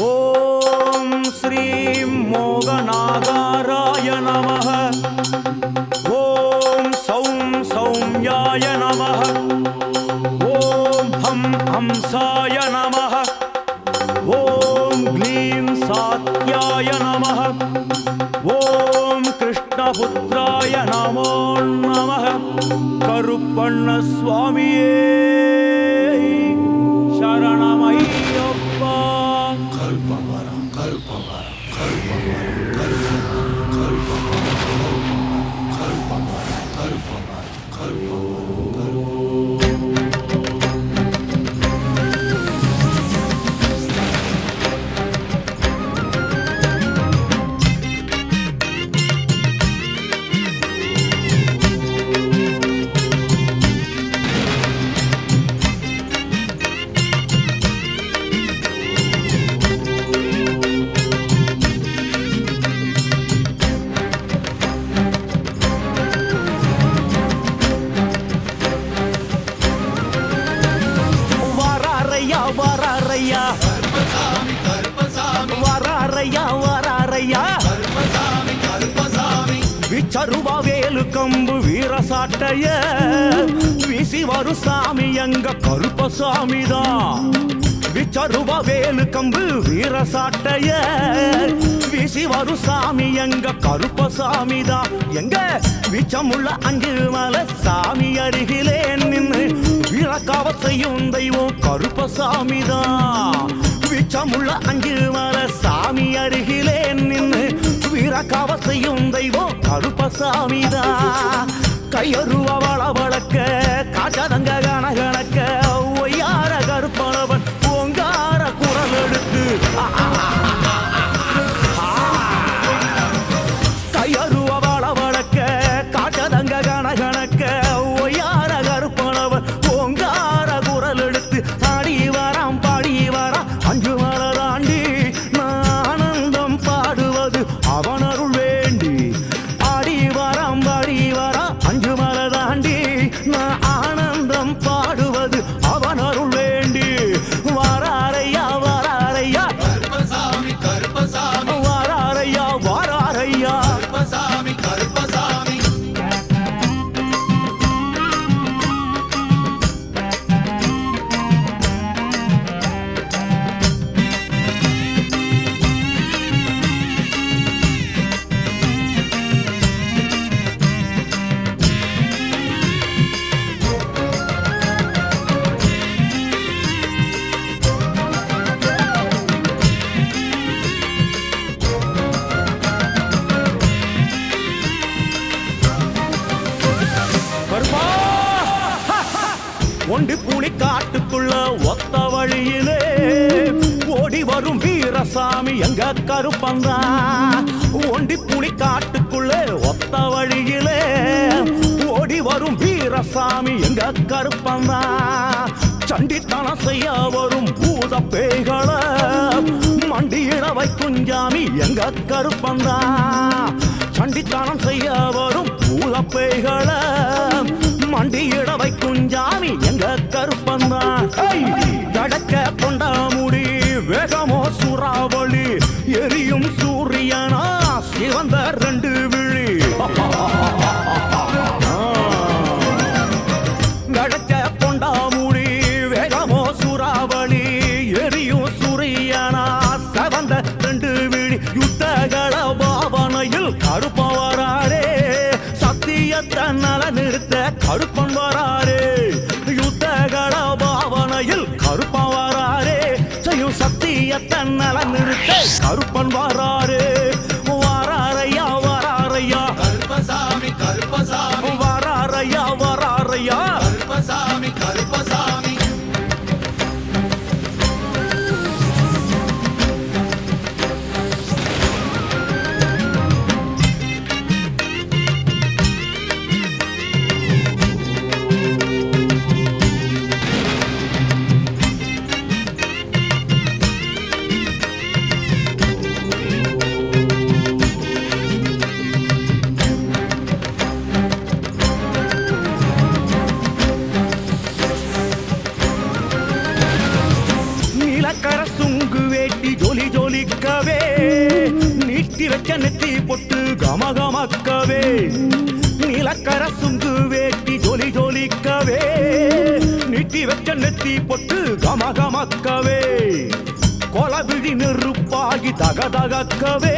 ஓம் ஸ்ரீ மோகநாகாராய நமः. ஓம் சௌம் சௌம்யாய நமः. ஓம் ஹம் ஹம்சாய நமः. ஓம் க்ளீம் சாத்யாய நமः. ஓம் கிருஷ்ணபுத்ராய நமோ நமः. கருப்பண்ண சுவாமியே சரணமையப்பா. கருப்பமரம் கருப்பமரம் கருப்பமரம் கருப்பமரம் கருப்பமரம் கருப்பமரம் கருப்பமரம் கருப்பமரம். வராரையா கருப்பசாமி கருப்பசாமி வராரையா வராரையா கருப்பசாமி கருப்பசாமி விச்சருவா வேலு கம்பு வீரசாட்டைய வீசி வரும் சாமி எங்க கருப்பசாமிதான். விச்சருவா வேலு கம்பு வீரசாட்டைய வீசி வரும் சாமி எங்க கருப்பசாமிதான். எங்க விச்சமுள்ள அஞ்சு மலை சாமி அருகிலே நின்று விளக்காவ செய்யும் தெய்வம் கருப்பசாமிதான். விச்சமுள்ள அஞ்சு மலை சாமி அருகிலே நின்று விளக்காவ செய்யும் தெய்வம் கருப்பசாமிதான். கையருவ வளவளக்க காச்சதங்க கணகணக்க ஒய்யார கருப்பனவன் ஓங்கார குரல் எடுத்து கையருவ வளவளக்க காச்சதங்க கணகணக்க ஒய்யார கருப்பனவன் ஓங்கார குரல் எடுத்து ஆடி வராம் பாடி வரா அஞ்சு மலை தாண்டி நான் ஆனந்தம் பாடுவது அவன் அருள் வேண்டி. ஆடி வராம் பாடி வரா அஞ்சு மலை தாண்டி நான் ஆனந்தம் பாடுவது அவன் அருள் வேண்டி. வாராரையா வாராரையா கருப்பசாமி கருப்பசாமி வாராரையா வாராரையா கருப்பசாமி கருப்பசாமி. கருப்பா ஒண்டி புலி காட்டுக்குள்ள ஒத்த வழியிலே ஓடி வரும் வீரசாமி எங்க கருப்பந்தா. ஒண்டி புலி காட்டுக்குள்ள ஒத்த வழியிலே ஓடி வரும் வீரசாமி எங்க கருப்பந்தா. சண்டித்தனம் செய்ய வரும் பூத பேய்களை மண்டியிட வைக்கும் ஜாமி எங்க கருப்பந்தா. சண்டித்தனம் செய்ய வரும் பூத பேய்களை மண்டியிட வைக்கும் ஜாமி எங்க கருப்பந்தான். கடக்க கொண்ட முடி வேகமோ சூறாவளி எரியும் சூரியனா சிவந்த ரெண்டு விழி. கடக்க கொண்ட முடி வேகமோ சூறாவளி எரியும் சூரியனா சிவந்த ரெண்டு விழி. யுத்தகள பாவனையில் கருப்ப வராரே சத்தியத்தை நல நிறுத்த கருப்பன் வராரே. யுத்தகள பாவனையில் கருப்பன் வராரே நீலத்தை நல நிறுத்த கருப்பன் வாராரு வாராரையா வாராரையா கருப்பசாமி கருப்பசாமி வாராரையா வாராரையா கருப்பசாமி கருப்பசாமி நீலக்கர சுங்கு வேட்டி ஜொலி ஜொலிக்கவே நீட்டி வச்ச நெத்தி பொட்டு கமகமக்கவே நீலக்கர சுங்கு வேட்டி ஜொலி ஜொலிக்கவே நீட்டி வச்ச நெத்தி பொட்டு கமகமக்கவே கொலவிழி நெருப்பாகி தகதகக்கவே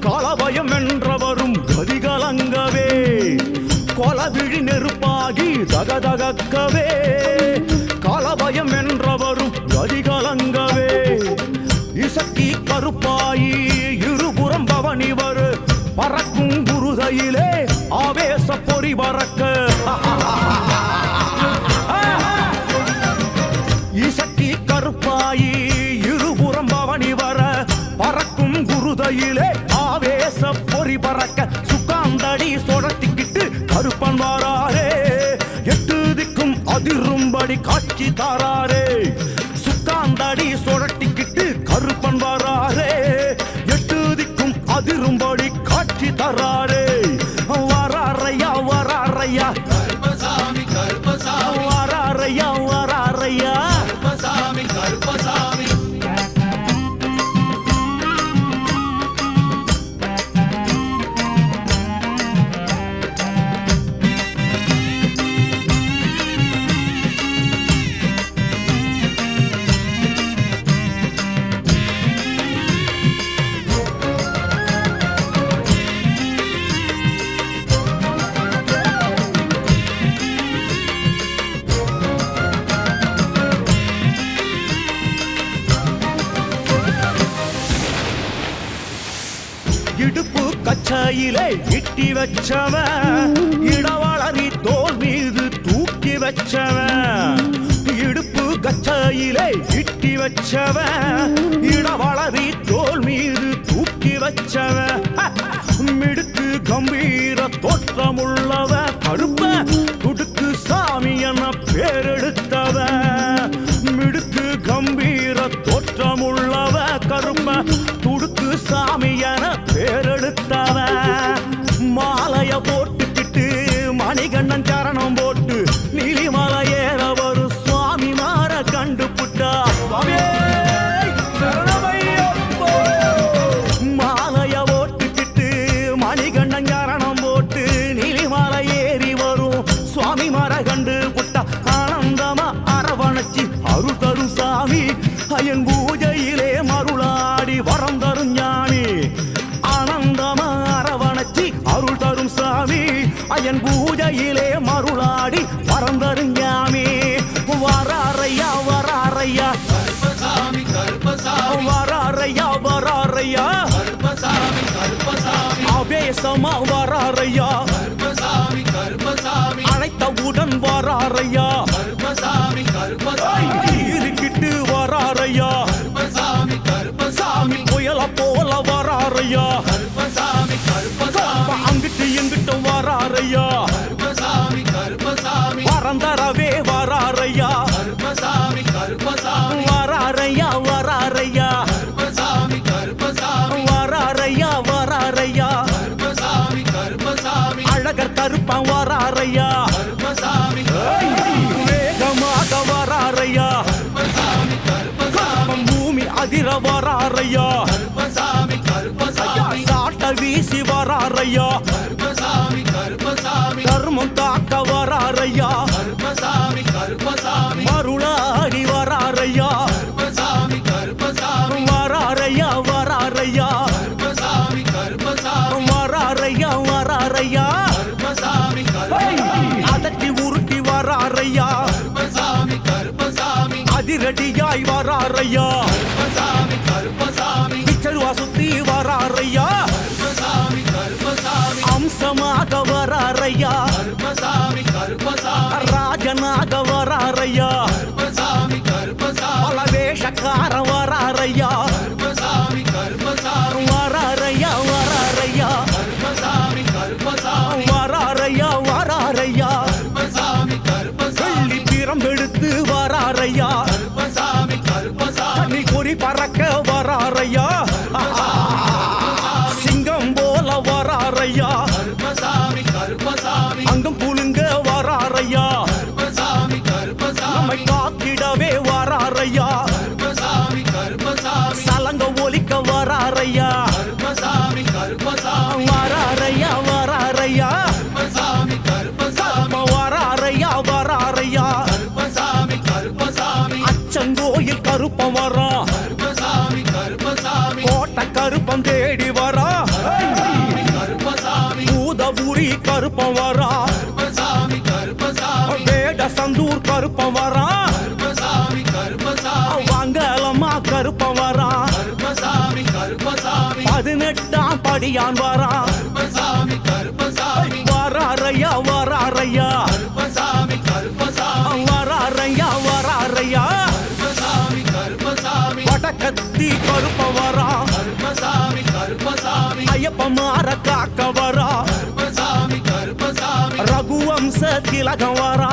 காலபயம் என்றவரும் கதிகலங்கவே கொலவிழி நெருப்பாகி தகதகக்கவே காலபயம் என்றவரும் கதிகலங்கவே இசக்கி கருப்பாயி இருபுறம் பவனி வரு பறக்கும் குருதையிலே ஆவேச பொறி பறக்க இசக்கி கருப்பாயி இருபுறம் பவனி வர பறக்கும் குருதையிலே ஆவேச பொறி பறக்க சுக்காந்தடி சொடத்திக்கிட்டு கருப்பன் வாராரே எட்டு திக்கும் அதிரும்படி காட்சி தாராரே சுக்காந்தடி சொடட்டிக்கிட்டு கருப்பன் வாராரே எட்டு திக்கும் அதிரும்படி காட்சி தராரே வாராரையா வாராரையா கருப்பசாமி கருப்பசாமி வாராரையா வாராரையா கருப்பசாமி கருப்பசாமி இடுப்பு கச்சையிலே இட்டி வச்சவன் இடவளரி தோல் மீது தூக்கி வச்சவன் இடுப்பு கச்சையிலே இட்டி வச்சவன் இடவளரி தோல் மீது தூக்கி வச்சவன் மிடுக்கு கம்பீர தோற்றமுள்ளவன் கருப்ப துடுக்கு சாமி என பேரெடுத்தவன் மிடுக்கு கம்பீர தோற்றமுள்ளவ கருப்ப துடுக்கு சாமி என பேரெடுத்தவன் மாலைய போட்டுக்கிட்டு மணிகண்டன் சரணம் போட்டு நீலிமலை ஏற ஒரு சுவாமி மாற கண்டுபுட்டா மாலைய போட்டுக்கிட்டு மணிகண்டன் சரணம் போட்டு நீலிமலை ஏறி வரும் சுவாமி மாற கண்டு புட்டா ஆனந்தமா அரவணைச்சி அருள் தரும் சாமி அயன் பூஜையிலே மருளாடி வரம் தரும் ஞானி ஆனந்தமா அரவணைச்சி அருள் தரும் சாமி அயன் பூஜையிலே மருளாடி வரம் தரும் ஞாமி வாராரையா வாராரையா கருப்பசாமி கருப்பசாமி வாராரையா வாராரையா கருப்பசாமி கருப்பசாமி ஆவேசமா வாராரையா கருப்பசாமி கருப்பசாமி அழைத்தவுடன் வாராரையா கருப்பசாமி கருப்பசாமி இருக்கிட்டு வாராரையா கருப்பசாமி கருப்பசாமி புயல போல வாராரையா கருப்பசாமி கருப்பசாமி அங்கிட்டு எங்கிட்டு வாராரையா கருப்பசாமி கருப்பசாமி பரந்தரவே வாராரையா கருப்பசாமி கருப்பசாமி வாராரையா வாராரையா கருப்பசாமி கருப்பசாமி வாராரையா வாராரையா கருப்பசாமி கருப்பசாமி அழகர் கருப்பன் வாராரையா கருப்பசாமி வேகமாக வாராரையா கருப்பசாமி கருப்பசாமி பூமி அதிர வாராரையா கருப்பசாமி கருப்பசாமி சாட்ட வீசி வாராரையா கருப்பசாமி கருப்பசாமி தர்மம் காக்க வாராரையா கருப்பசாமி கருப்பசாமி மருளாடி வாராரையா கருப்பசாமி கருப்பசாமி வாராரையா வாராரையா கருப்பசாமி கருப்பசாமி வாராரையா வாராரையா கருப்பசாமி கருப்பசாமி அதட்டி உருட்டி வாராரையா கருப்பசாமி கருப்பசாமி அதிரடியாய் வாராரையா கருப்பசாமி சுத்தி வராரையா கருப்பசாமி கருப்பசாமி அம்சமாக வராரையா கருப்பசாமி கருப்பசாமி ராஜனாக வராரையா கருப்பசாமி கருப்பசாமி பல வேஷக்கார வராரையா கருப்பசாமி கருப்பசாமி வராரையா வராரையா கருப்பசாமி கருப்பசாமி வராரையா வராரையா கருப்பசாமி கருப்பசாமி வெள்ளி பிரம்பெடுத்து வராரையா கருப்பசாமி கருப்பசாமி தண்ணி குறி பறக்க வராரையா சிங்கம் போல வராரையா கருப்பசாமி கருப்பசாமி அங்கம் புழுங்க வராரையா கருப்பசாமி கருப்பசாமி நம்மை காத்திடவே வராரையா கருப்பசாமி கருப்பசாமி சலங்க ஒலிக்க வராரையா கருப்பசாமி கருப்பசாமி வராரையா வராரையா கருப்பசாமி கருப்பசாமி வராரையா வராரையா கருப்பசாமி கருப்பசாமி அச்சங்கோயில் கருப்பம் வரா கருப்பசாமி கருப்பசாமி கோட்டை கருப்பம் தேடி வரா கருப்பசாமி பூதபுரி கருப்பம் வரா கருப்பசாமி கருப்பசாமி வேட சந்தூர் கருப்பம் வரா கருப்பசாமி கருப்பசாமி வாங்கலமா கருப்பம் வரா கருப்பசாமி கருப்பசாமி 18ஆம் படியான் வரா கருப்பசாமி கருப்பசாமி வராரையா வராரையா கருப்பசாமி கருப்பசாமி வராரையா வராரையா கருப்பசாமி கருப்பசாமி வடக்கத்தி கருப்பம் வரா கருப்பசாமி கருப்பசாமி ஐயப்ப மாற காக்க வரா கருப்பசாமி கருப்பசாமி ரகுவம்ச திலகம் வரா